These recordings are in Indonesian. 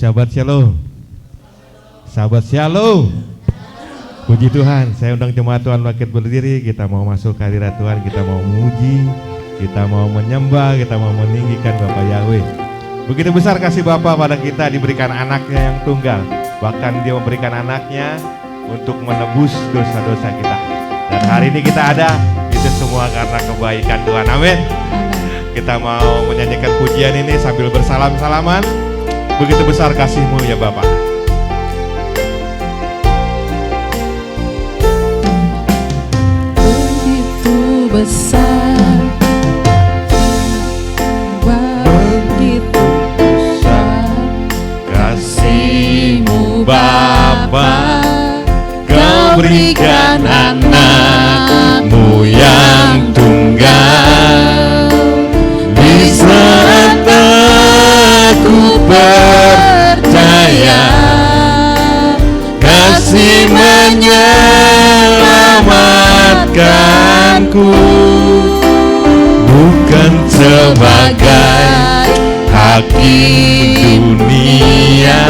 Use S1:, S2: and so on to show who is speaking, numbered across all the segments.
S1: Sahabat Shalom. Sahabat Shalom. Puji Tuhan, saya undang jemaat Tuhan bangkit berdiri. Kita mau masuk ke hadirat Tuhan, kita mau memuji, kita mau menyembah, kita mau meninggikan Bapak Yahweh. Begitu besar kasih Bapa pada kita, diberikan anaknya yang tunggal. Bahkan dia memberikan anaknya untuk menebus dosa-dosa kita. Dan hari ini kita ada, itu semua karena kebaikan Tuhan. Amin. Kita mau menyanyikan pujian ini sambil bersalam-salaman. Begitu besar kasih-Mu ya Bapa.
S2: Begitu besar, begitu besar kasih-Mu Bapa. Kau berikan anak-Mu yang tunggal. Di saat aku percaya, kasih menyelamatkanku, bukan sebagai hakim dunia,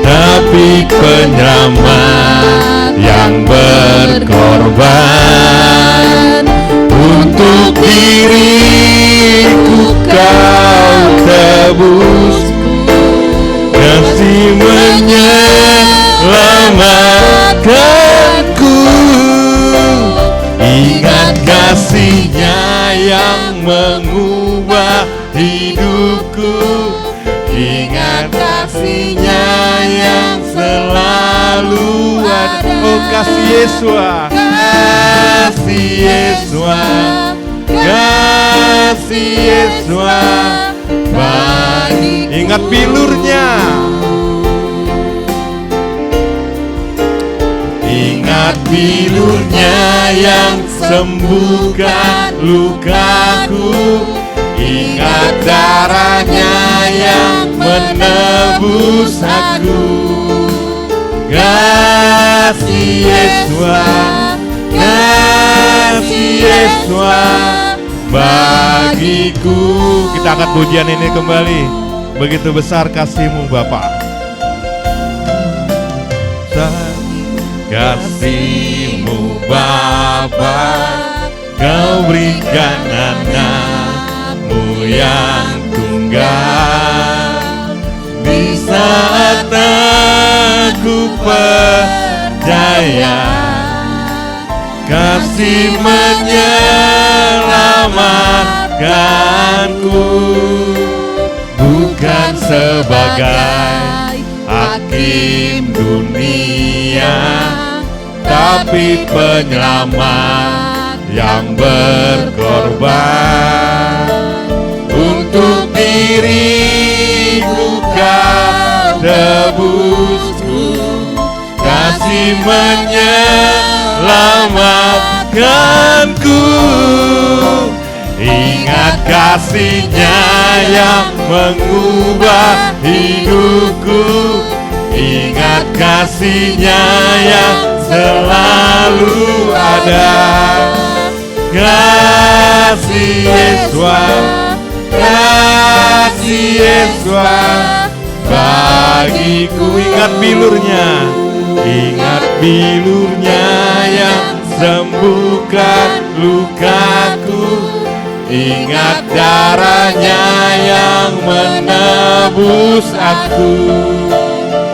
S2: tapi penyelamat yang berkorban. Untuk diriku Kau tebusku, kasih menyelamatkanku. Ingat kasih-Nya yang mengubah hidupku, ingat kasih-Nya yang selalu ada.
S1: Oh kasih Yesus,
S2: kasih Yesus, kasih Yesus bagiku.
S1: ingat bilurnya,
S2: ingat bilurnya yang sembuhkan lukaku, ingat darahnya yang menebus aku. Kasih Yesus, kasih Yesus bagiku.
S1: kita angkat pujian ini kembali. Begitu besar kasih-Mu Bapa.
S2: Kasih-Mu Bapa, Kau berikan anak-Mu yang tunggal. Di saat aku percaya, kasih menyelamatkanku, bukan sebagai hakim dunia, tapi penyelamat yang berkorban. Untuk diriku Kau tebusku, kasih menyelamatkanku. Ingat kasih-Nya yang mengubah hidupku, ingat kasih-Nya yang selalu ada. Kasih Yesus, kasih Yesus bagiku.
S1: Ingat bilurnya,
S2: ingat bilurnya yang sembuhkan lukaku, ingat darahnya yang menebus aku.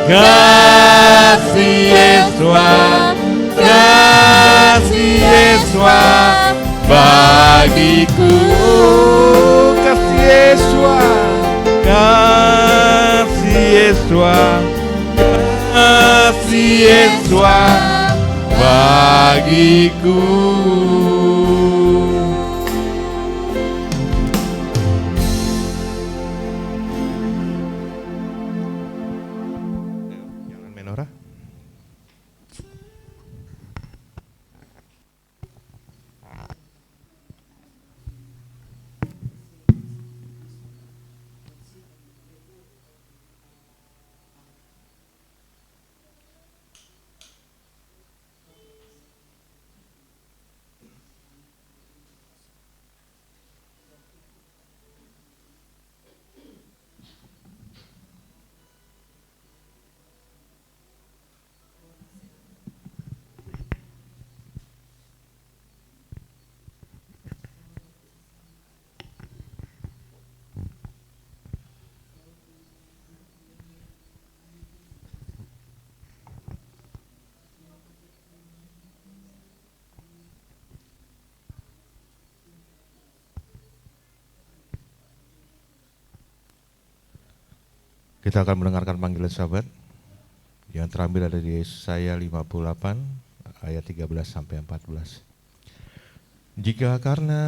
S2: Kasih Yesus, kasih Yesus bagiku.
S1: kasih Yesus, kasih Yesus,
S2: kasih Yesus bagiku.
S1: Jangan menorah. Kita akan mendengarkan panggilan sahabat yang terambil ada di Yesaya 58 ayat 13 sampai 14. Jika karena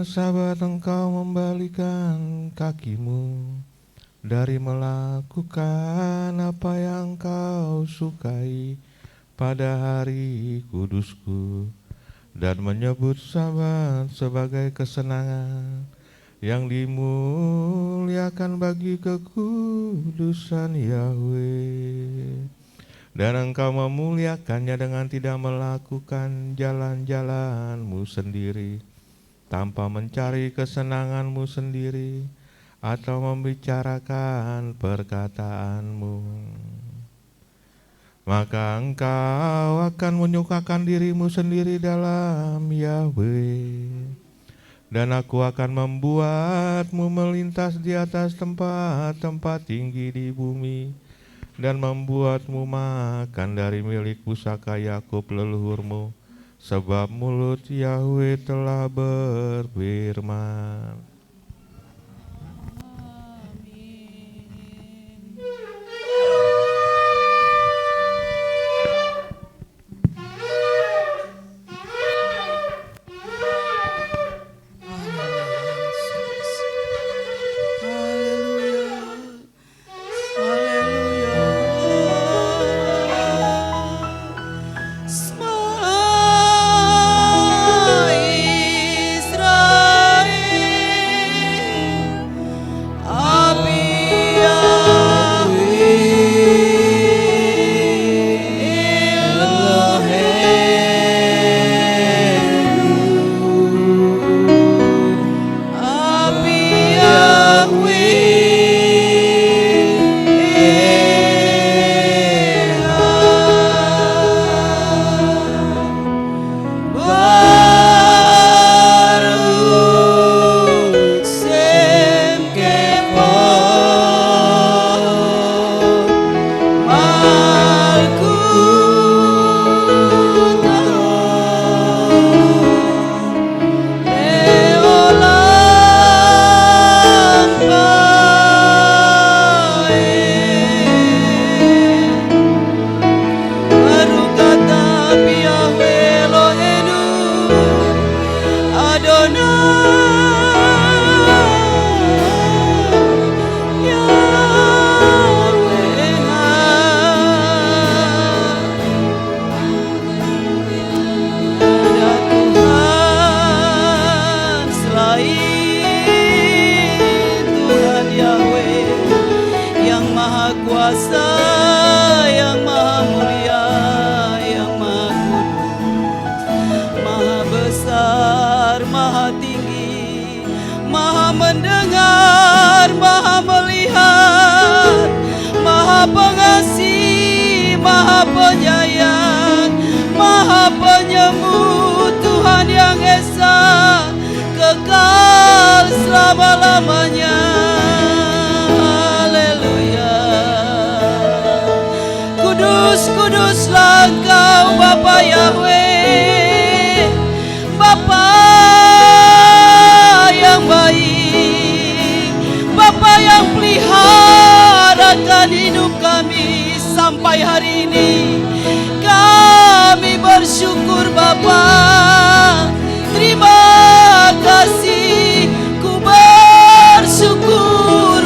S1: sahabat engkau membalikan kakimu dari melakukan apa yang kau sukai pada hari kudusku dan menyebut sabat sebagai kesenangan yang dimuliakan bagi kekudusan Yahweh, dan engkau memuliakannya dengan tidak melakukan jalan-jalanmu sendiri, tanpa mencari kesenanganmu sendiri, atau membicarakan perkataanmu, maka engkau akan menyukakan dirimu sendiri dalam Yahweh, dan aku akan membuatmu melintas di atas tempat-tempat tinggi di bumi, dan membuatmu makan dari milik pusaka Yakub leluhurmu, sebab mulut Yahweh telah berfirman.
S3: Selama-lamanya. Haleluya. Kudus, kuduslah Engkau Bapa Yahweh, Bapa yang baik, Bapa yang peliharakan hidup kami sampai hari ini. Kami bersyukur Bapa. Terima kasih, ku bersyukur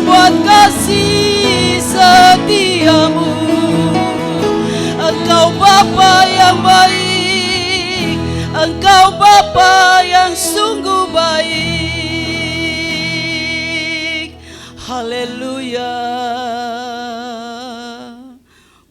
S3: buat kasih setiamu. Engkau Bapa yang baik, Engkau Bapa yang sungguh baik. Haleluya.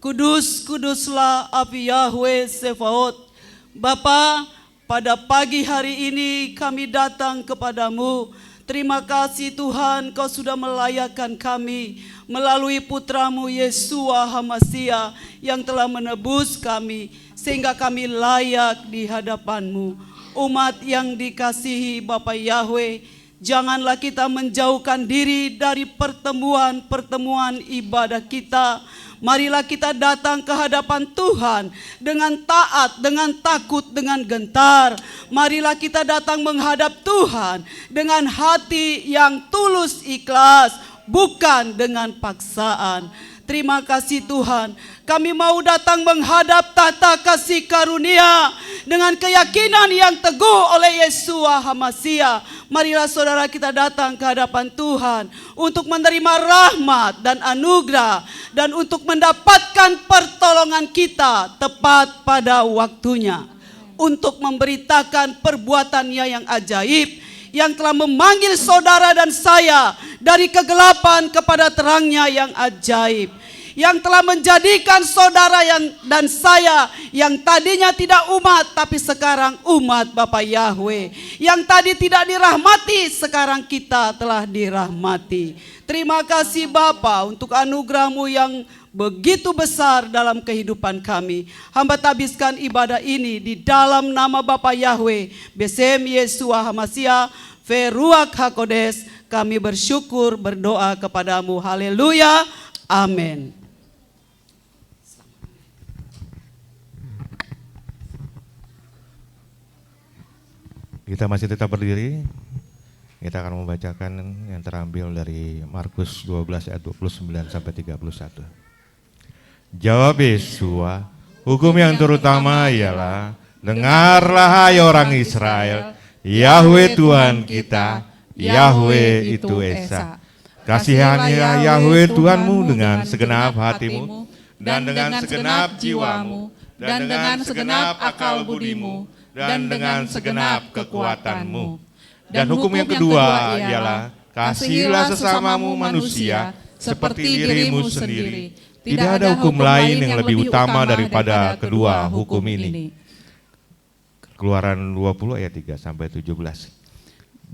S3: Kudus, kuduslah api Yahweh Sebaot. Bapa, pada pagi hari ini kami datang kepadamu. Terima kasih Tuhan, Kau sudah melayakkan kami melalui putramu Yesua HaMasiah yang telah menebus kami sehingga kami layak di hadapanmu. Umat yang dikasihi Bapa Yahweh, janganlah kita menjauhkan diri dari pertemuan-pertemuan ibadah kita. Marilah kita datang ke hadapan Tuhan dengan taat, dengan takut, dengan gentar. Marilah kita datang menghadap Tuhan dengan hati yang tulus ikhlas bukan dengan paksaan. Terima kasih Tuhan, kami mau datang menghadap tahta kasih karunia dengan keyakinan yang teguh oleh Yeshua HaMasiah. Marilah saudara kita datang ke hadapan Tuhan untuk menerima rahmat dan anugerah dan untuk mendapatkan pertolongan kita tepat pada waktunya. Untuk memberitakan perbuatannya yang ajaib yang telah memanggil saudara dan saya dari kegelapan kepada terangnya yang ajaib, yang telah menjadikan saudara dan saya yang tadinya tidak umat tapi sekarang umat Bapa Yahweh, yang tadi tidak dirahmati sekarang kita telah dirahmati. Terima kasih Bapa untuk anugerah-Mu yang begitu besar dalam kehidupan kami. Hamba tabiskan ibadah ini di dalam nama Bapa Yahweh, Besem Yeshua HaMasiah, Feruach HaKodes. Kami bersyukur berdoa kepadamu. Haleluya. Amin.
S1: Kita masih tetap berdiri. Kita akan membacakan yang terambil dari Markus 12 ayat 29 sampai 31. Jawab Yesua, hukum yang terutama ialah, dengarlah hai orang Israel, Yahweh Tuhan kita, Yahweh itu Esa. Kasihannya Yahweh Tuhanmu dengan segenap hatimu, dan dengan segenap jiwamu, dan dengan segenap akal budimu, dan dengan segenap kekuatanmu. Dan hukum yang kedua ialah, kasihilah sesamamu manusia seperti dirimu sendiri. Tidak ada hukum lain yang lebih utama daripada kedua hukum ini. Keluaran 20 ayat 3 sampai 17.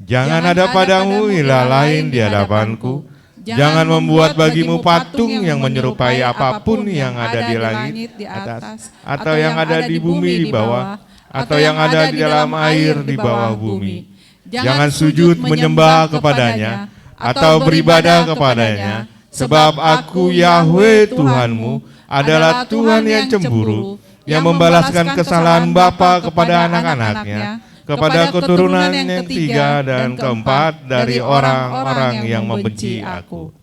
S1: Jangan ada padamu ilah lain di hadapanku. Jangan membuat bagimu patung yang menyerupai apapun yang ada di langit di atas, atau yang ada di bumi di bawah, atau yang ada di dalam air di bawah bumi. Jangan sujud menyembah kepadanya atau beribadah kepadanya. Sebab aku Yahweh Tuhanmu adalah Tuhan yang cemburu, yang membalaskan kesalahan bapa kepada anak-anaknya, kepada keturunan yang ketiga dan keempat dari orang-orang yang membenci aku.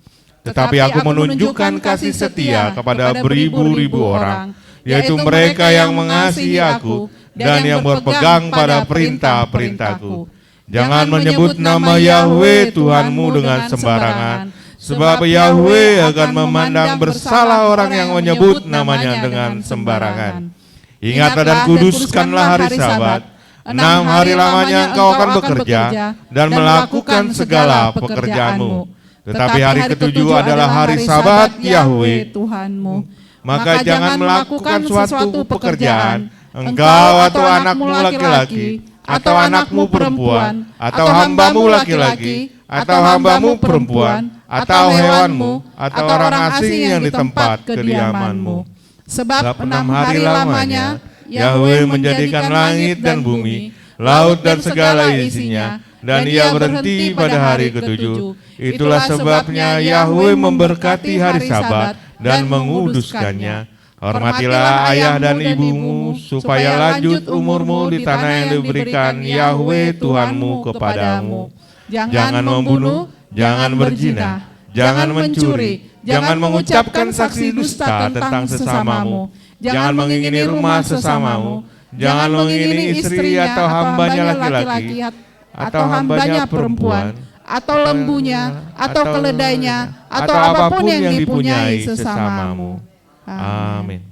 S1: Tetapi aku menunjukkan kasih setia kepada beribu-ribu orang, yaitu mereka yang mengasihi aku dan yang berpegang pada perintah-perintahku. Jangan menyebut nama Yahweh Tuhanmu dengan sembarangan, sebab Yahweh akan memandang bersalah orang yang menyebut namanya dengan sembarangan. Ingatlah dan kuduskanlah hari Sabat. 6 hari lamanya engkau akan bekerja dan melakukan segala pekerjaanmu. Tetapi hari ketujuh adalah hari Sabat Yahweh Tuhanmu. Maka jangan melakukan suatu pekerjaan, engkau atau anakmu laki-laki, atau anakmu perempuan, atau hambamu laki-laki, atau hambamu perempuan, atau hewanmu, atau orang asing yang di tempat kediamanmu.
S2: Sebab 6 hari lamanya Yahweh menjadikan langit dan bumi, laut dan segala isinya, dan ia berhenti pada hari ketujuh. Itulah sebabnya Yahweh memberkati hari Sabat dan menguduskannya. Hormatilah ayah dan ibumu, supaya lanjut umurmu di tanah yang diberikan Yahweh Tuhanmu kepadamu. Jangan membunuh, jangan berzina, jangan mencuri, jangan mengucapkan saksi dusta tentang sesamamu, jangan mengingini rumah sesamamu, jangan mengingini istri atau hambanya laki-laki, atau hambanya perempuan, atau lembunya, atau keledainya, atau apapun yang dipunyai sesamamu.
S1: Amin.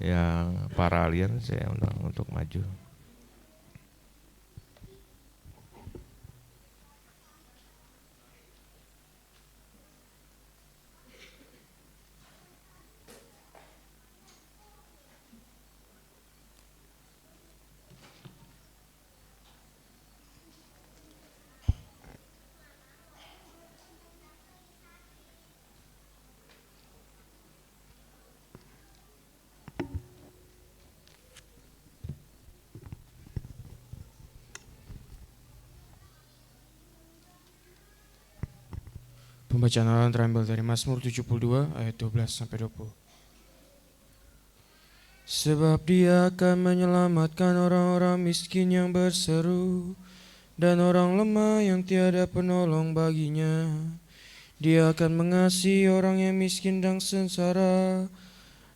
S1: Yang para alien saya undang untuk maju.
S4: Pembacaan Al-Quran terambil dari Mazmur 72 ayat 12 sampai 20. Sebab Dia akan menyelamatkan orang-orang miskin yang berseru dan orang lemah yang tiada penolong baginya. Dia akan mengasihi orang yang miskin dan sengsara,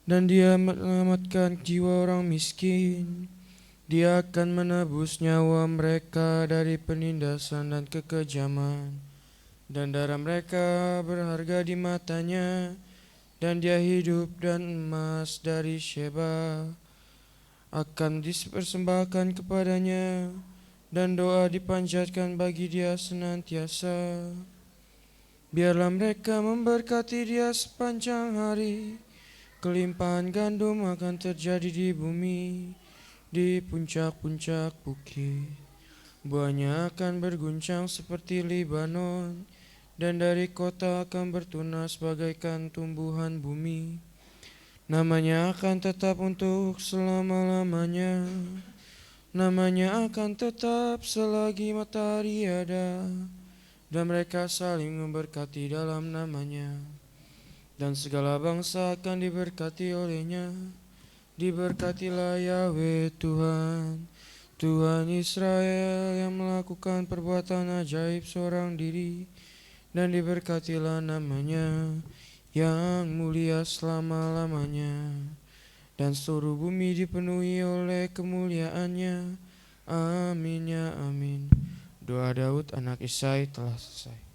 S4: dan Dia menyelamatkan jiwa orang miskin. Dia akan menebus nyawa mereka dari penindasan dan kekejaman, dan darah mereka berharga di matanya, dan Dia hidup dan emas dari Sheba akan dipersembahkan kepadanya, dan doa dipanjatkan bagi Dia senantiasa. Biarlah mereka memberkati Dia sepanjang hari. Kelimpahan gandum akan terjadi di bumi, di puncak-puncak bukit. Buahnya akan berguncang seperti Libanon, dan dari kota akan bertunas bagaikan tumbuhan bumi. Namanya akan tetap untuk selama-lamanya. Namanya akan tetap selagi matahari ada, dan mereka saling memberkati dalam namanya. Dan segala bangsa akan diberkati olehnya. Diberkatilah Yahweh Tuhan, Tuhan Israel, yang melakukan perbuatan ajaib seorang diri, dan diberkatilah namanya yang mulia selama-lamanya, dan seluruh bumi dipenuhi oleh kemuliaannya. Amin ya amin. Doa Daud anak Isai telah selesai.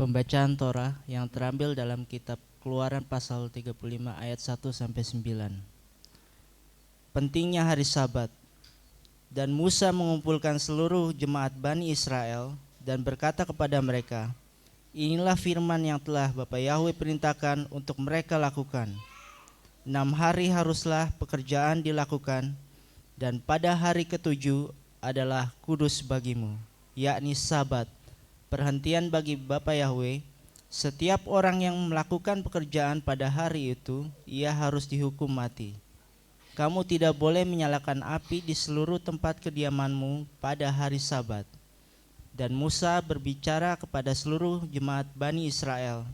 S5: Pembacaan Torah yang terambil dalam kitab Keluaran pasal 35 ayat 1 sampai 9. Pentingnya hari Sabat. Dan Musa mengumpulkan seluruh jemaat Bani Israel dan berkata kepada mereka, inilah firman yang telah Bapa Yahweh perintahkan untuk mereka lakukan. 6 hari haruslah pekerjaan dilakukan, dan pada hari ke-7 adalah kudus bagimu, yakni Sabat, perhentian bagi Bapa Yahweh. Setiap orang yang melakukan pekerjaan pada hari itu, ia harus dihukum mati. Kamu tidak boleh menyalakan api di seluruh tempat kediamanmu pada hari Sabat. Dan Musa berbicara kepada seluruh jemaat Bani Israel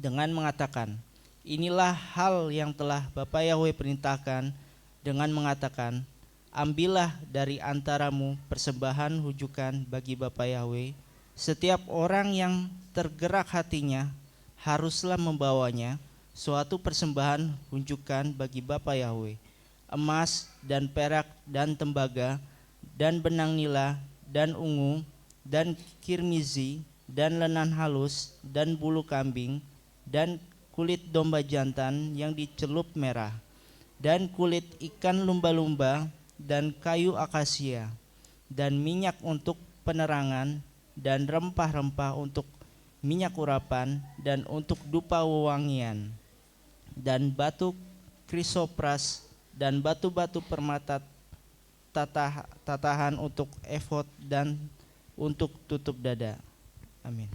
S5: dengan mengatakan, inilah hal yang telah Bapa Yahweh perintahkan, dengan mengatakan, ambillah dari antaramu persembahan hujukan bagi Bapa Yahweh. Setiap orang yang tergerak hatinya haruslah membawanya suatu persembahan hunjukan bagi Bapa Yahweh, emas dan perak dan tembaga dan benang nila dan ungu dan kirmizi dan lenan halus dan bulu kambing dan kulit domba jantan yang dicelup merah dan kulit ikan lumba-lumba dan kayu akasia dan minyak untuk penerangan dan rempah-rempah untuk minyak urapan dan untuk dupa wewangian dan batu krisopras dan batu-batu permata tatahan untuk efod dan untuk tutup dada. Amin.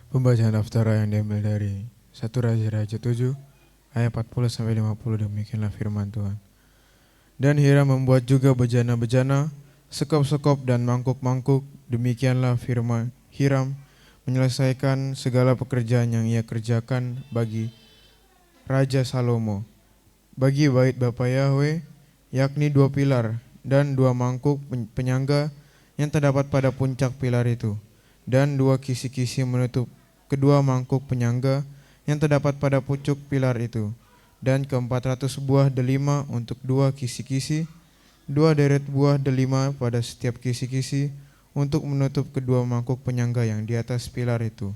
S4: Pembacaan daftar yang diambil dari 1 Raja-Raja 7 ayat 40-50. Demikianlah firman Tuhan. Dan Hiram membuat juga bejana-bejana, sekop-sekop dan mangkuk-mangkuk. Demikianlah firman Hiram menyelesaikan segala pekerjaan yang ia kerjakan bagi Raja Salomo, bagi bait Bapa Yahweh, yakni 2 pilar dan 2 mangkuk penyangga yang terdapat pada puncak pilar itu, dan 2 kisi-kisi menutup kedua mangkuk penyangga yang terdapat pada pucuk pilar itu, dan ke-400 buah delima untuk 2 kisi-kisi, 2 deret buah delima pada setiap kisi-kisi untuk menutup kedua mangkuk penyangga yang di atas pilar itu,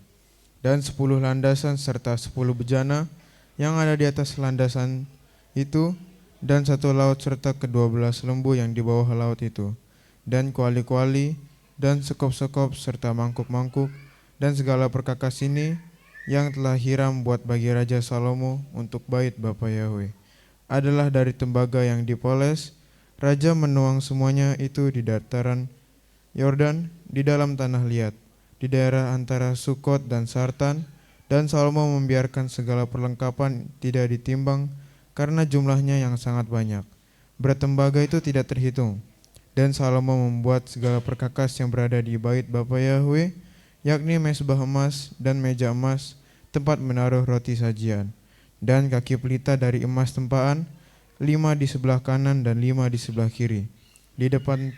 S4: dan 10 landasan serta 10 bejana yang ada di atas landasan itu, dan 1 laut serta ke-12 lembu yang di bawah laut itu, dan kuali-kuali dan sekop-sekop serta mangkuk-mangkuk dan segala perkakas ini yang telah Hiram buat bagi Raja Salomo untuk bait Bapa Yahweh adalah dari tembaga yang dipoles. Raja menuang semuanya itu di dataran Yordan, di dalam tanah liat, di daerah antara Sukot dan Sartan, dan Salomo membiarkan segala perlengkapan tidak ditimbang karena jumlahnya yang sangat banyak. Berat tembaga itu tidak terhitung. Dan Salomo membuat segala perkakas yang berada di bait Bapa Yahwe, yakni mezbah emas dan meja emas, tempat menaruh roti sajian, dan kaki pelita dari emas tempaan, 5 di sebelah kanan dan 5 di sebelah kiri, di depan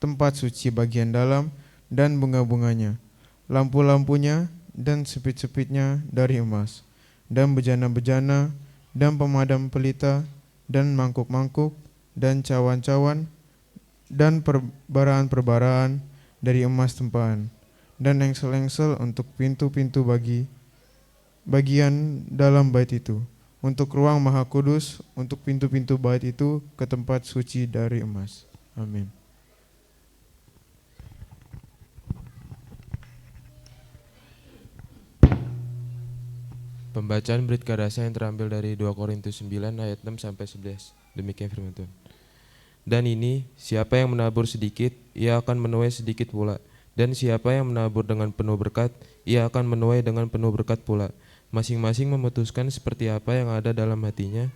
S4: tempat suci bagian dalam, dan bunga-bunganya, lampu-lampunya dan sepit-sepitnya dari emas, dan bejana-bejana, dan pemadam pelita, dan mangkuk-mangkuk, dan cawan-cawan, dan perbaraan-perbaraan dari emas tempaan, dan engsel-engsel untuk pintu-pintu bagian dalam bait itu, untuk ruang maha kudus, untuk pintu-pintu bait itu ke tempat suci dari emas. Amin.
S6: Pembacaan Brit Kadasa yang terambil dari 2 Korintus 9 ayat 6 sampai 11. Demikian firman Tuhan. Dan ini, siapa yang menabur sedikit, ia akan menuai sedikit pula. Dan siapa yang menabur dengan penuh berkat, ia akan menuai dengan penuh berkat pula. Masing-masing memutuskan seperti apa yang ada dalam hatinya,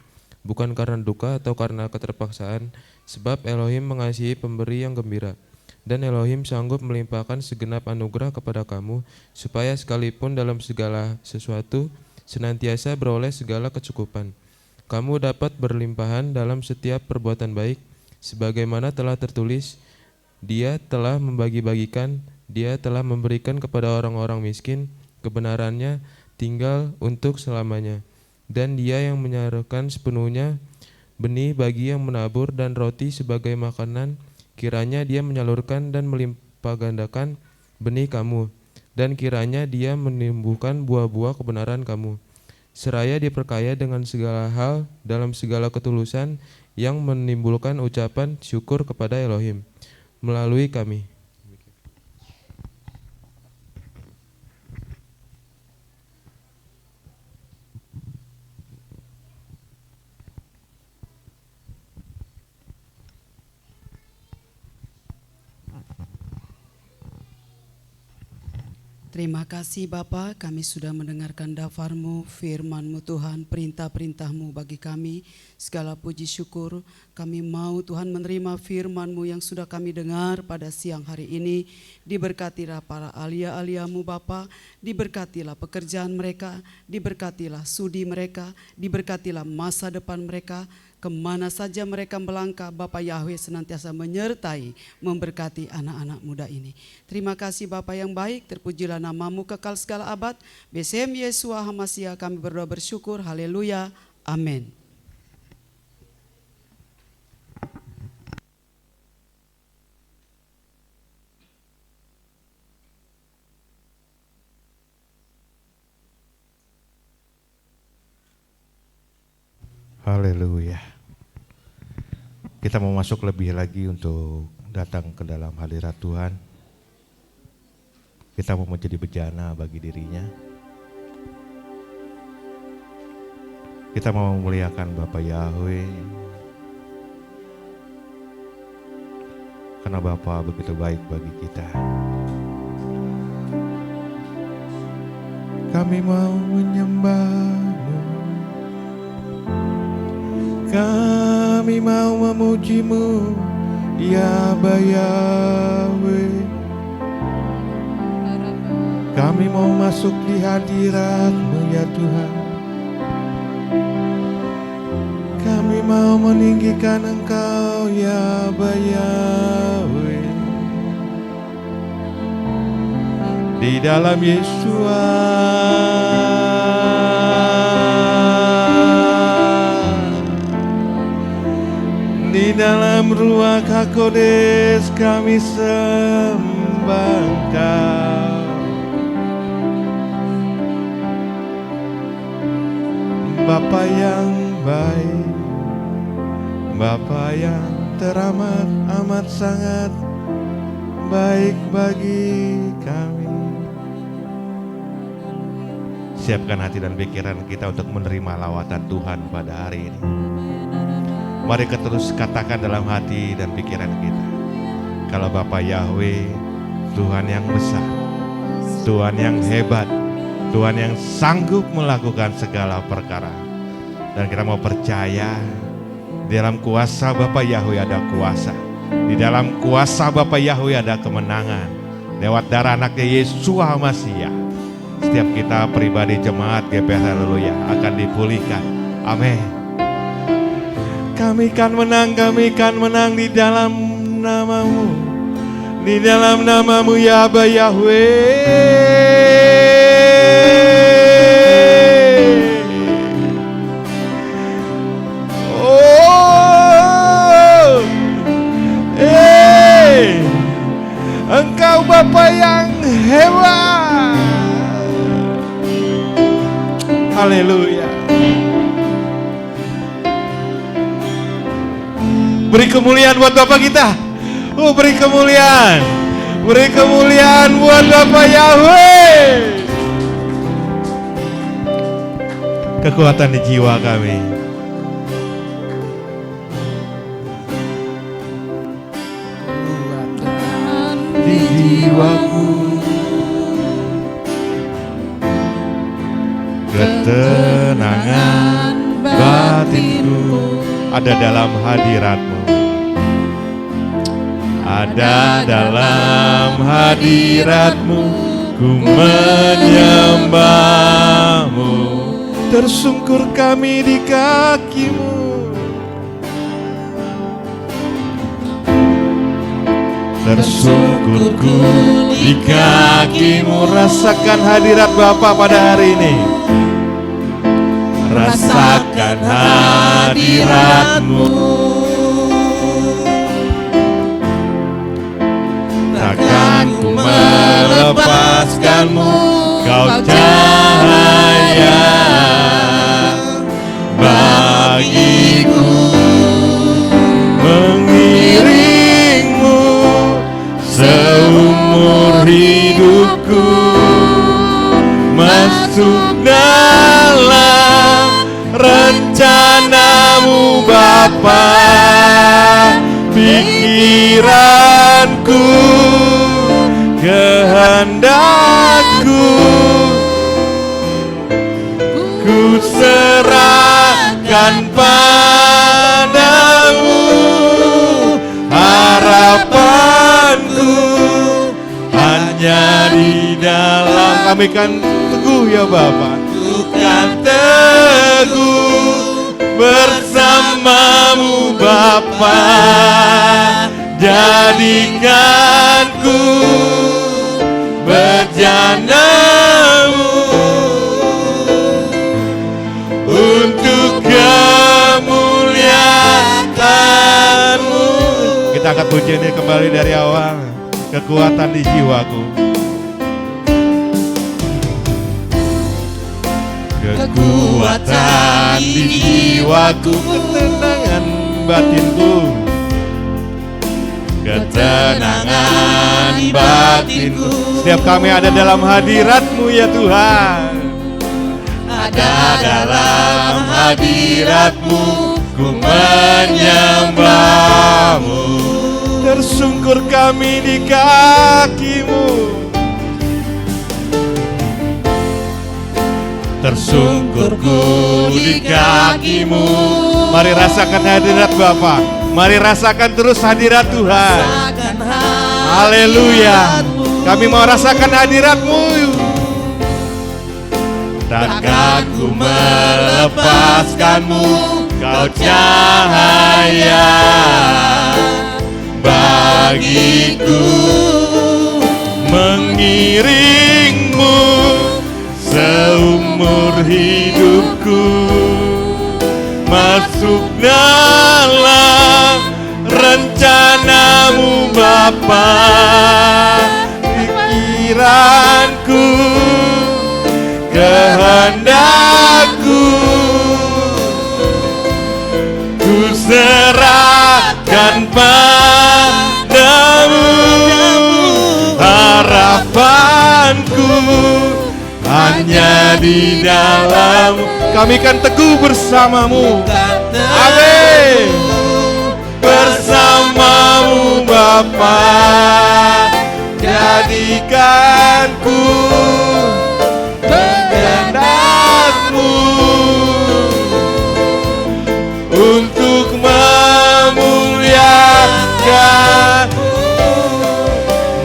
S6: bukan karena duka atau karena keterpaksaan, sebab Elohim mengasihi pemberi yang gembira. Dan Elohim sanggup melimpahkan segenap anugerah kepada kamu, supaya sekalipun dalam segala sesuatu, senantiasa beroleh segala kecukupan. Kamu dapat berlimpahan dalam setiap perbuatan baik, sebagaimana telah tertulis, Dia telah membagi-bagikan, Dia telah memberikan kepada orang-orang miskin, kebenarannya tinggal untuk selamanya. Dan Dia yang menyalurkan sepenuhnya benih bagi yang menabur dan roti sebagai makanan, kiranya Dia menyalurkan dan melimpah gandakan benih kamu, dan kiranya Dia menumbuhkan buah-buah kebenaran kamu, seraya diperkaya dengan segala hal dalam segala ketulusan yang menimbulkan ucapan syukur kepada Elohim melalui kami.
S3: Terima kasih Bapa, kami sudah mendengarkan dafar-Mu, firman-Mu Tuhan, perintah-perintah-Mu bagi kami. Segala puji syukur kami mau Tuhan menerima firman-Mu yang sudah kami dengar pada siang hari ini. Diberkatilah para alia-alia-Mu Bapa, diberkatilah pekerjaan mereka, diberkatilah studi mereka, diberkatilah masa depan mereka. Kemana saja mereka melangkah, Bapa Yahweh senantiasa menyertai, memberkati anak-anak muda ini. Terima kasih Bapa yang baik, terpujilah nama-Mu kekal segala abad. Besem Yesua Hamasia kami berdoa bersyukur, haleluya, amin.
S1: Haleluya. Kita mau masuk lebih lagi untuk datang ke dalam hadirat Tuhan. Kita mau menjadi bejana bagi dirinya. Kita mau memuliakan Bapa Yahweh. Karena Bapa begitu baik bagi kita. Kami mau menyembah-Mu. Kami mau memuji-Mu, ya Yahweh. Kami mau masuk di hadirat-Mu ya Tuhan. Kami mau meninggikan Engkau ya Yahweh. Di dalam Yesua. Di dalam Ruach HaKodesh kami sembah Engkau. Bapa yang baik, Bapa yang teramat amat sangat baik bagi kami. Siapkan hati dan pikiran kita untuk menerima lawatan Tuhan pada hari ini. Mari kita terus katakan dalam hati dan pikiran kita, kalau Bapa Yahweh, Tuhan yang besar, Tuhan yang hebat, Tuhan yang sanggup melakukan segala perkara. Dan kita mau percaya Di dalam kuasa Bapa Yahweh ada kuasa. Di dalam kuasa Bapa Yahweh ada kemenangan. Lewat darah anaknya Yesus Masih. Setiap kita pribadi jemaat GPS Haleluya akan dipulihkan. Amin. Kami kan menang di dalam namamu. Di dalam namamu ya Aba Yahweh. Engkau Bapa yang hebat. Haleluya. Beri kemuliaan buat Bapa kita. Beri kemuliaan. Beri kemuliaan buat Bapa Yahweh. Kekuatan di jiwa kami. Di jiwaku, ketenangan batinku ada dalam hadirat-Mu. Ada dalam hadirat-Mu, ku menyembah-Mu. Tersungkur kami di kaki-Mu. Tersungkurku di kaki-Mu. Rasakan hadirat Bapa pada hari ini. Rasakan hadirat-Mu. Takkan ku melepaskan-Mu, Kau cahaya bagiku. Mengiring-Mu seumur hidupku, masuk dalam rencana-Mu Bapa. Pikiranku, kehendakku, ku serahkan padamu. Harapanku hanya di dalam. Kami kan teguh ya Bapa. Ku kan teguh bersama-Mu Bapa. Jadikanku bejana-Mu untuk kemuliaan-Mu. Kita angkat pujian ini kembali dari awal. Kekuatan di jiwaku, kekuatan di jiwaku, ketenangan batinku, ketenangan batinku. Setiap kami ada dalam hadirat-Mu ya Tuhan. Ada dalam hadirat-Mu, ku menyembah-Mu. Tersungkur kami di kaki-Mu. Tersungkurku di kaki-Mu. Mari rasakan hadirat Bapa. Mari rasakan terus hadirat Tuhan. Haleluya. Kami mau rasakan hadirat-Mu. Takkan ku melepaskan-Mu, Kau cahaya bagiku. Mengiring-Mu seumur hidupku, masuk dalam rencana-Mu Bapa. Pikiranku, kehendakku, ku serahkan padamu. Harapanku hanya di dalam. Kami kan teguh bersama-Mu. Amin. Bersama-Mu Bapa. Jadikanku kehendak-Mu untuk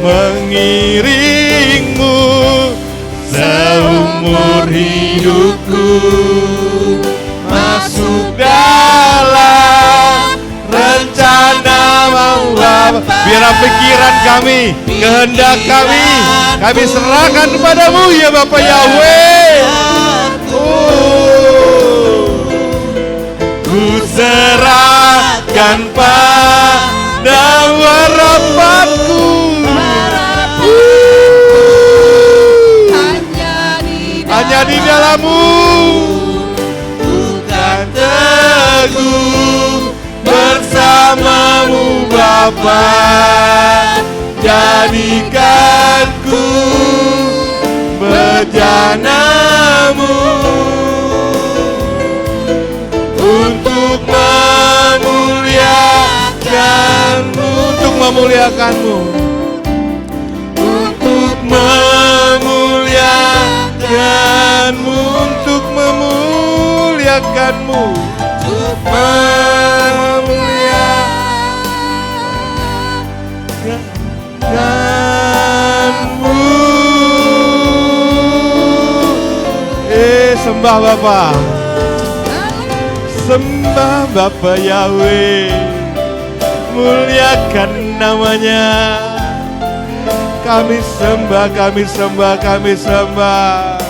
S1: mengiringmu seumur hidupku, masuk dalam rencana-Mu Bapa. Biarlah pikiran kami, kehendak kami serahkan kepadamu ya Bapa Yahweh. Ku serahkan padamu harapanku, hanya di dalam-Mu bukan teguh bersama-Mu Bapa. Jadikanku bejana-Mu untuk memuliakan-Mu, untuk memuliakan-Mu, untuk memuliakan-Mu, untuk memuliakan-Mu, untuk memuliakan-Mu. Sembah Bapa, sembah Bapa Yahweh, muliakan namanya. Kami sembah, kami sembah, kami sembah.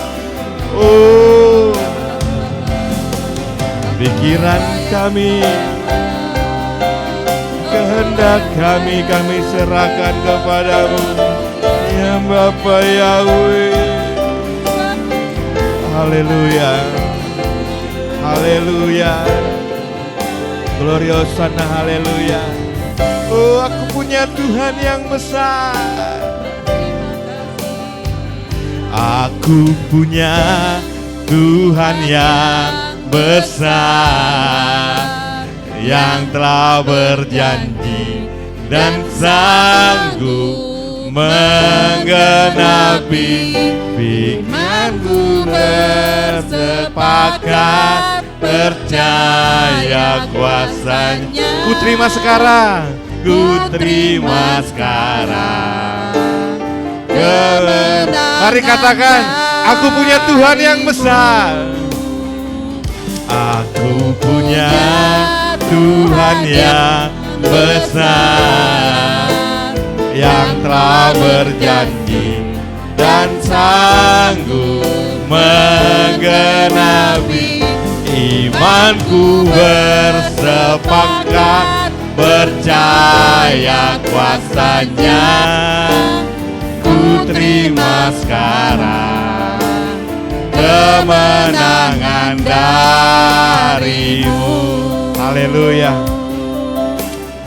S1: Oh, pikiran kami, kehendak kami serahkan kepadamu ya Bapa Yahweh. Haleluya, haleluya, gloriosana, haleluya. Oh, aku punya Tuhan yang besar. Aku punya Tuhan yang besar, yang telah berjanji dan sanggup menggenapi firman-Mu. Bersepakat percaya kuasa-Nya. Ku terima sekarang, ku terima sekarang kemenangan. Mari katakan, aku punya Tuhan yang besar. Aku punya Tuhan yang besar, yang telah berjanji dan sanggup menggenapi. Imanku bersepakat percaya kuasa-Nya. Ku terima sekarang kemenangan dari-Mu. Haleluya.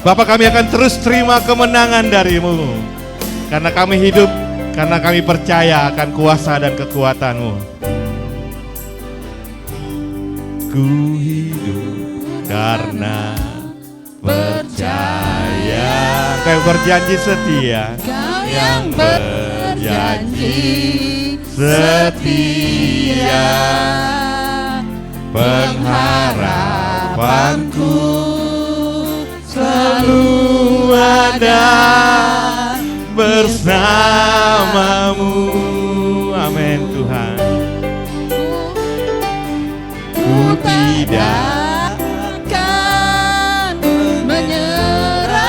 S1: Bapa, kami akan terus terima kemenangan dari-Mu, karena kami hidup, karena kami percaya akan kuasa dan kekuatan-Mu. Ku hidup karena percaya. Kau yang berjanji setia, yang berjanji setia, pengharapanku selalu ada bersama-Mu. Amin Tuhan. Ku tidak akan menyerah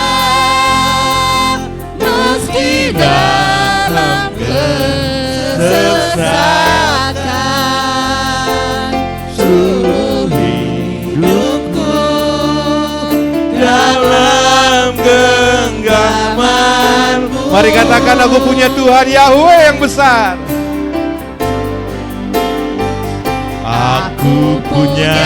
S1: meski dalam kesesakan. Seluruh hidupku dalam genggaman-Mu. Mari katakan, aku punya Tuhan Yahweh yang besar. Aku punya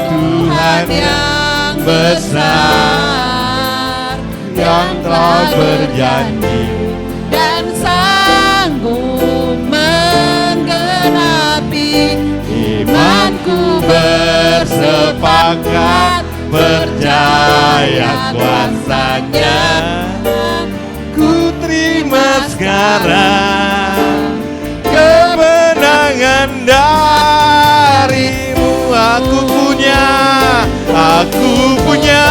S1: Tuhan yang besar, yang telah berjanji
S2: dan sanggup menggenapi.
S1: Imanku bersepakat percaya kuasa-Nya. Ku terima sekarang kemenangan dari-Mu. Aku punya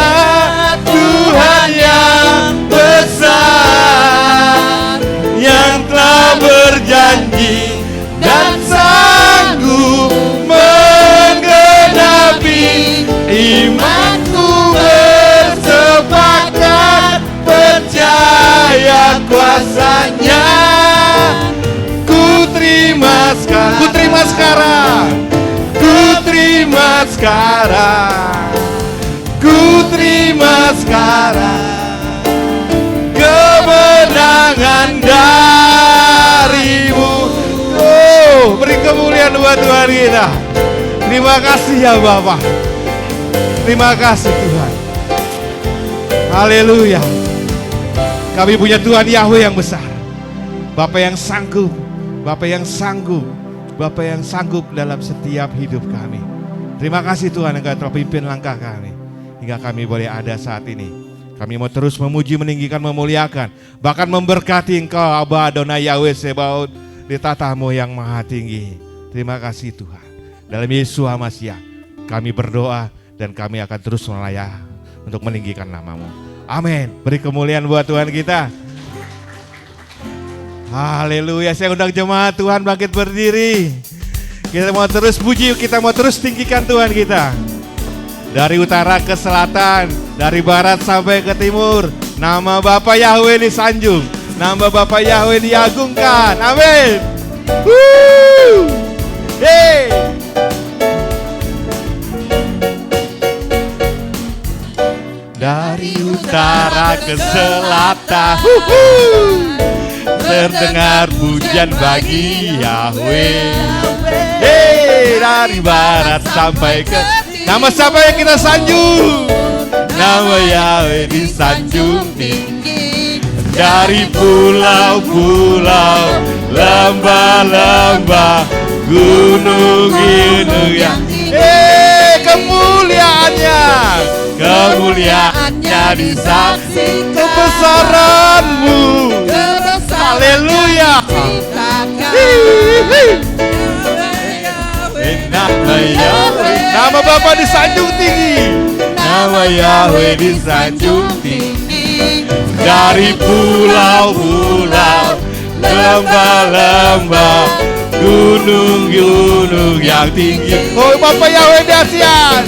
S1: Tuhan yang besar, terima sekarang. Ku terima sekarang. Ku terima sekarang kemenangan darimu. Oh, beri kemuliaan buat Tuhan kita. Terima kasih ya Bapak. Terima kasih Tuhan. Haleluya. Kami punya Tuhan Yahweh yang besar. Bapak yang sanggup. Bapak yang sanggup. Bapak yang sanggup dalam setiap hidup kami. Terima kasih Tuhan Engkau telah pimpin langkah kami hingga kami boleh ada saat ini. Kami mau terus memuji, meninggikan, memuliakan, bahkan memberkati Engkau Aba Adonai Yahweh Sebaot di tatamu yang maha tinggi. Terima kasih Tuhan. Dalam Yesus Masiah kami berdoa dan kami akan terus melayani untuk meninggikan nama-Mu. Amin. Beri kemuliaan buat Tuhan kita. Haleluya. Saya undang jemaat Tuhan bangkit berdiri. Kita mau terus puji, kita mau terus tinggikan Tuhan kita. Dari utara ke selatan, dari barat sampai ke timur, nama Bapa Yahweh disanjung, nama Bapa Yahweh diagungkan. Amin. Hey. Dari utara ke selatan, terdengar pujian bagi Yahweh. Hey, dari barat sampai ke nama siapa yang kita sanjung? Nama Yahweh disanjung tinggi. Dari pulau-pulau, lembah-lembah, gunung-gunung yang kemuliaannya disaksikan. Kebesaran-Mu, haleluya. Nama Bapa disanjung tinggi. Nama Yahweh disanjung tinggi. Dari pulau-pulau, lembah-lembah, gunung-gunung yang tinggi. Oh Bapa Yahweh dahsyat.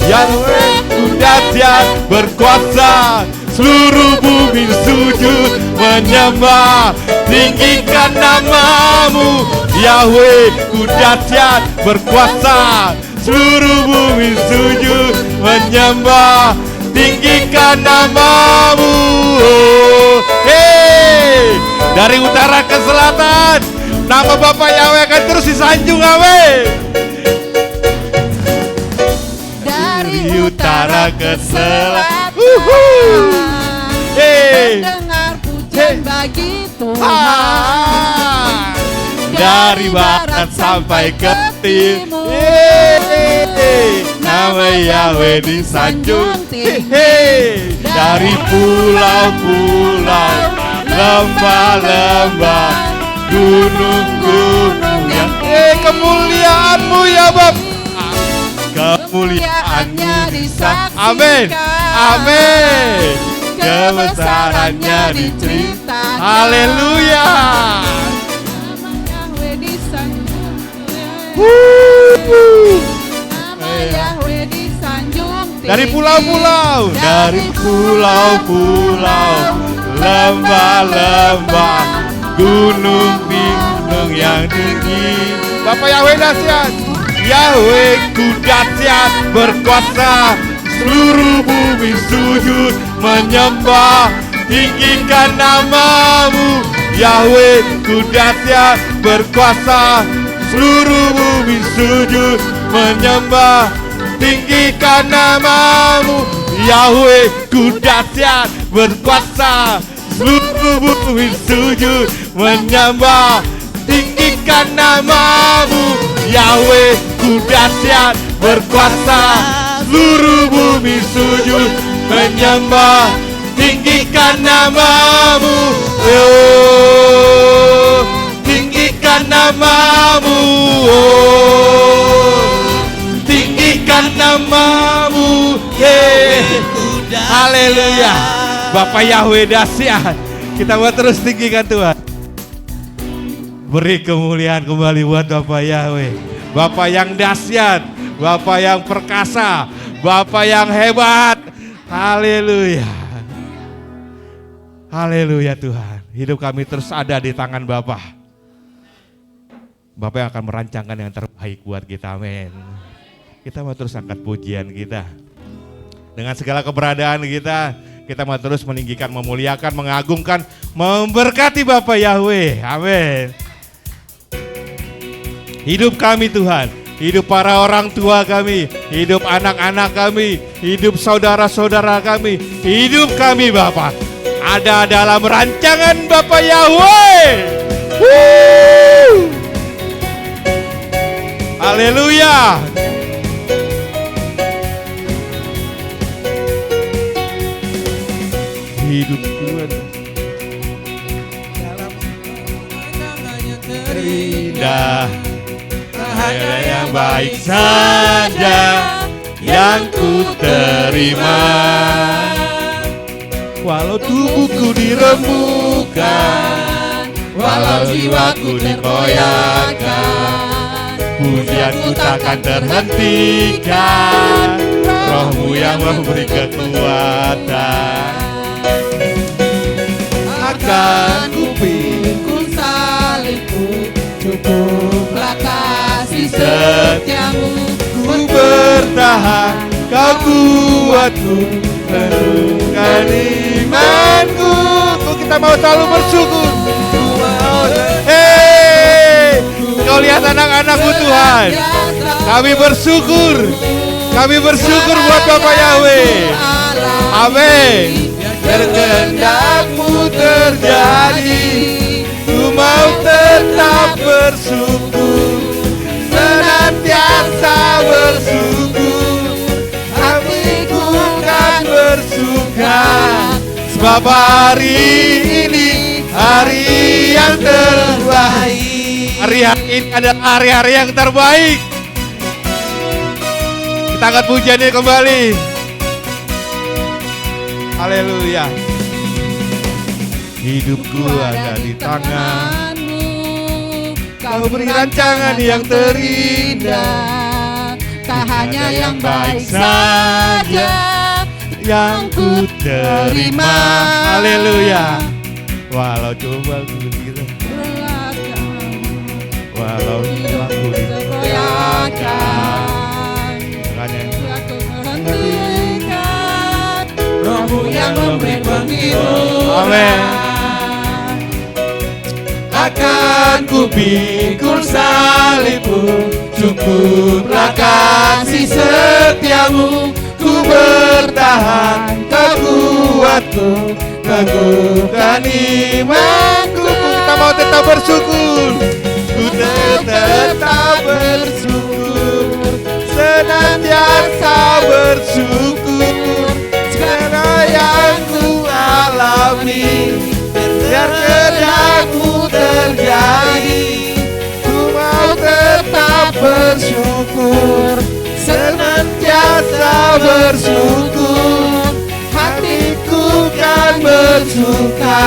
S1: Yahweh dahsyat berkuasa. Seluruh bumi sujud menyembah, tinggikan nama-Mu. Yahweh dahsyat berkuasa. Seluruh bumi sujud menyembah, tinggikan nama-Mu. Hey, dari utara ke selatan, nama Bapa Yahweh akan terus disanjung. Amin. Dari utara ke selatan,
S2: mendengar pujian bagi Tuhan.
S1: Dari barat sampai ke timur, nama Yahweh disanjung tinggi. Dari pulau-pulau, lembah-lembah, gunung-gunung yang kemuliaan-Mu ya Bapa. Kemuliaan-Mu disaksikan. Amin. Amin. Kebesarannya diceritakan. Haleluya.
S2: Nama Yahweh disanjung tinggi.
S1: Dari pulau-pulau, lembah-lembah, gunung-gunung yang tinggi. Bapak Yahweh dahsyat. Yahweh dahsyat berkuasa. Seluruh bumi sujud menyembah, tinggikan nama-Mu. Yahweh dahsyat berkuasa. Seluruh bumi sujud menyembah, tinggikan nama-Mu. Yahweh dahsyat berkuasa. Seluruh bumi sujud menyembah, tinggikan nama-Mu. Yahweh dahsyat berkuasa. Seluruh bumi sujud menyembah, tinggikan nama-Mu. Oh, tinggikan nama-Mu. Oh, tinggikan nama-Mu. Haleluya. Bapak Yahweh dahsyat. Kita mau terus tinggikan Tuhan. Beri kemuliaan kembali buat Bapak Yahweh. Bapak yang dahsyat, Bapak yang perkasa, Bapak yang hebat. Haleluya. Haleluya Tuhan. Hidup kami terus ada di tangan Bapa. Bapak yang akan merancangkan yang terbaik buat kita, amin. Kita mau terus angkat pujian kita. Dengan segala keberadaan kita mau terus meninggikan, memuliakan, mengagungkan, memberkati Bapak Yahweh, amin. Hidup kami Tuhan, hidup para orang tua kami, hidup anak-anak kami, hidup saudara-saudara kami, hidup kami Bapak ada dalam rancangan Bapak Yahweh. Haleluya. Hidup Tuhan dalam rancangannya terindah. Hanya yang baik saja yang ku terima. Walau tubuhku dirembukan, walau jiwaku dikoyakkan, pujianku takkan terhentikan. Rohmu yang memberi kekuatan. Akan ku pikul salibku, cukuplah kasih setiamu. Ku bertahan, kau kuatku, penuhkan imanku. Kita mau selalu bersyukur. Hei, kau lihat anak-anakmu Tuhan. Kami bersyukur. Kami bersyukur buat Bapak Yahweh. Amin. Berkehendak-Mu terjadi. Ku mau tetap bersyukur, senantiasa bersyukur. Hatiku kan bersuka, sebab hari ini hari yang terbaik. Hari-hari ini adalah hari-hari yang terbaik. Kita angkat pujiannya kembali. Haleluya. Hidupku ada di tangan-Mu, Kau beri rancangan yang terindah. Tak hanya yang baik saja yang ku terima. Haleluya. Walau coba ku bilang, walau aku dikoyakkan, aku menghentikan. Rohmu yang memberi penghiburan. Amin. Akan ku pikul salibmu, cukuplah kasih setiamu. Ku bertahan, kau kuatku, teguhkan imanku. Kita mau tetap bersyukur. Ku tetap bersyukur, senantiasa bersyukur. Segala yang ku alami, biar kehendak-Mu terjadi. Ku mau tetap bersyukur, senantiasa bersyukur. Hatiku kan bersuka,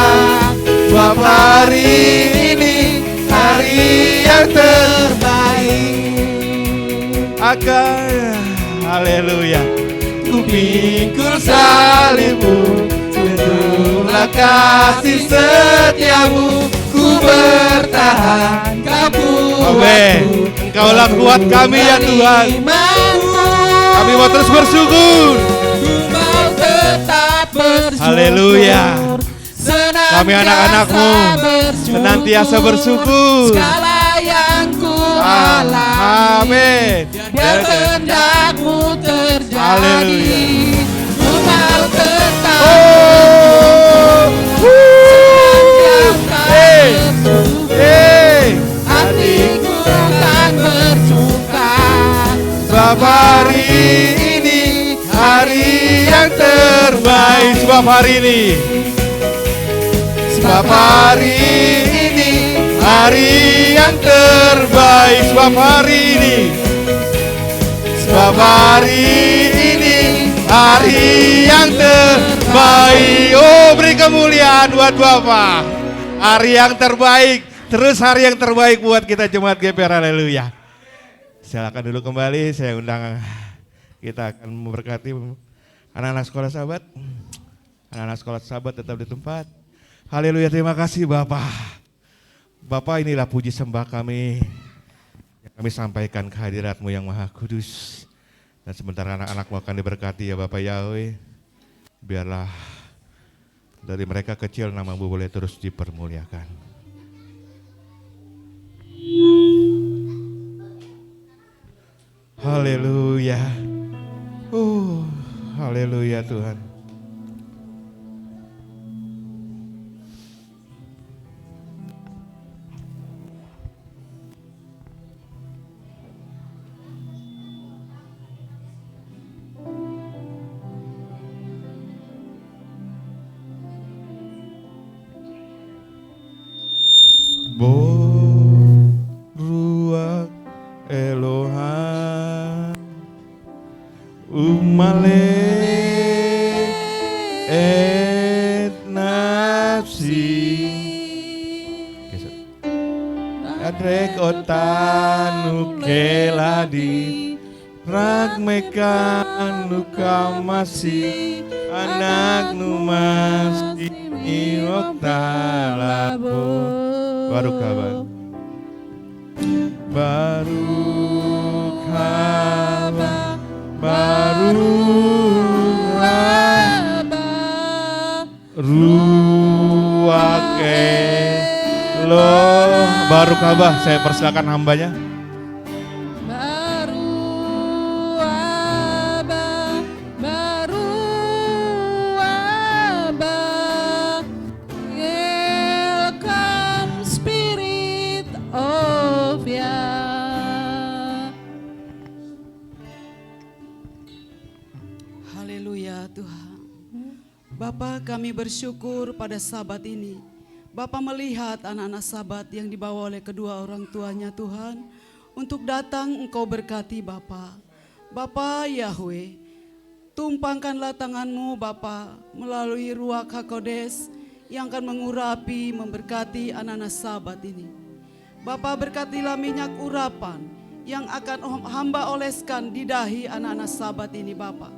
S1: sebab hari ini hari yang terbaik. Akan, haleluya. Ku pikul salibmu, tunjuklah kasih setiamu. Ku bertahan, Kau kuatku. Engkaulah kuat kami ya Tuhan. Kami mau terus bersyukur. Ku mau tetap bersyukur. Haleluya. Kami anak-anak-Mu senantiasa bersyukur. Segala yang ku alami, amin. Biar kehendak-Mu terjadi. Haleluya. Ku mau tetap hatiku kan bersuka, sebab hari ini hari yang terbaik. Sebab hari ini, sebab hari ini hari yang terbaik. Sebab hari ini, sebab hari ini hari yang terbaik. Oh, beri kemuliaan buat Bapak. Hari yang terbaik, terus hari yang terbaik buat kita jemaat GPR. Haleluya. Silakan dulu kembali, saya undang, kita akan memberkati anak-anak sekolah sahabat. Anak-anak sekolah sahabat tetap di tempat. Haleluya, terima kasih Bapak. Bapak, inilah puji sembah kami. Kami sampaikan kehadirat-Mu yang Maha Kudus. Dan sebentar anak-anak-Mu akan diberkati ya Bapak Yahweh. Biarlah dari mereka kecil nama-Mu boleh terus dipermuliakan. Haleluya. Haleluya Tuhan. Ruach Elohim Umalek et nafsi Adrek otanu keladi Rak mekan nukamasi Anak numasi oktalabo Baru kabar Ruach Elohim Baru kabar, saya persilakan hambanya.
S3: Bapa, kami bersyukur pada Sabat ini. Bapa melihat anak-anak Sabat yang dibawa oleh kedua orang tuanya Tuhan untuk datang Engkau berkati Bapa. Bapa Yahweh, tumpangkanlah tangan-Mu Bapa melalui Ruach HaKodes yang akan mengurapi, memberkati anak-anak Sabat ini. Bapa, berkatilah minyak urapan yang akan hamba oleskan di dahi anak-anak Sabat ini Bapa.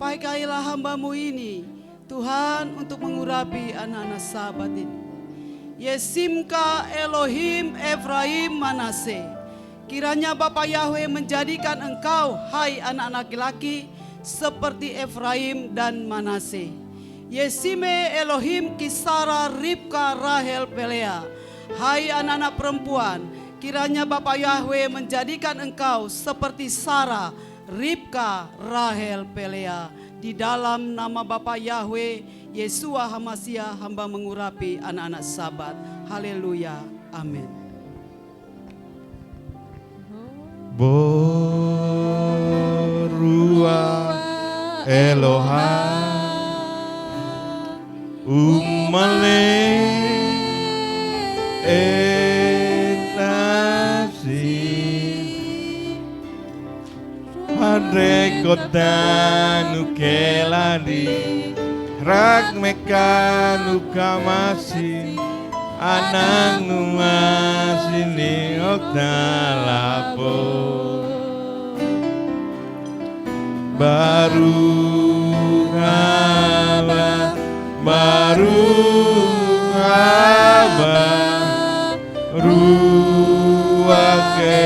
S3: Pakailah hamba-Mu ini Tuhan untuk mengurapi anak-anak Sabat ini. Yesimka Elohim Efraim Manase. Kiranya Bapa Yahweh menjadikan engkau, hai anak-anak laki-laki, seperti Efraim dan Manase. Yesime Elohim Kisara Ribka Rahel Pelea. Hai anak-anak perempuan, kiranya Bapa Yahweh menjadikan engkau seperti Sarah, Ribka, Rahel Pelea. Di dalam nama Bapa Yahweh, Yesua Hamasia, hamba mengurapi anak-anak Sabat. Haleluya. Amin.
S1: Ruach Elohim Umalek et nafsi Hadrek kotanu keladi Rak mekan ukamasi Anang numasini oktalapo Baru haba Ruach Elohim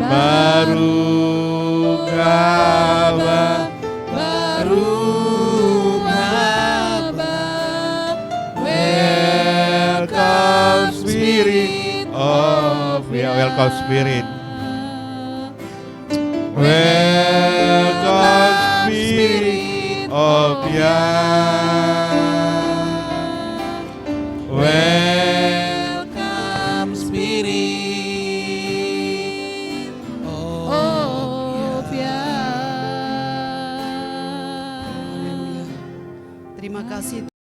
S1: Baruch haba Welcome Spirit of Welcome Spirit Welcome Spirit of Yah Welcome Spirit of Yah.
S3: Terima kasih.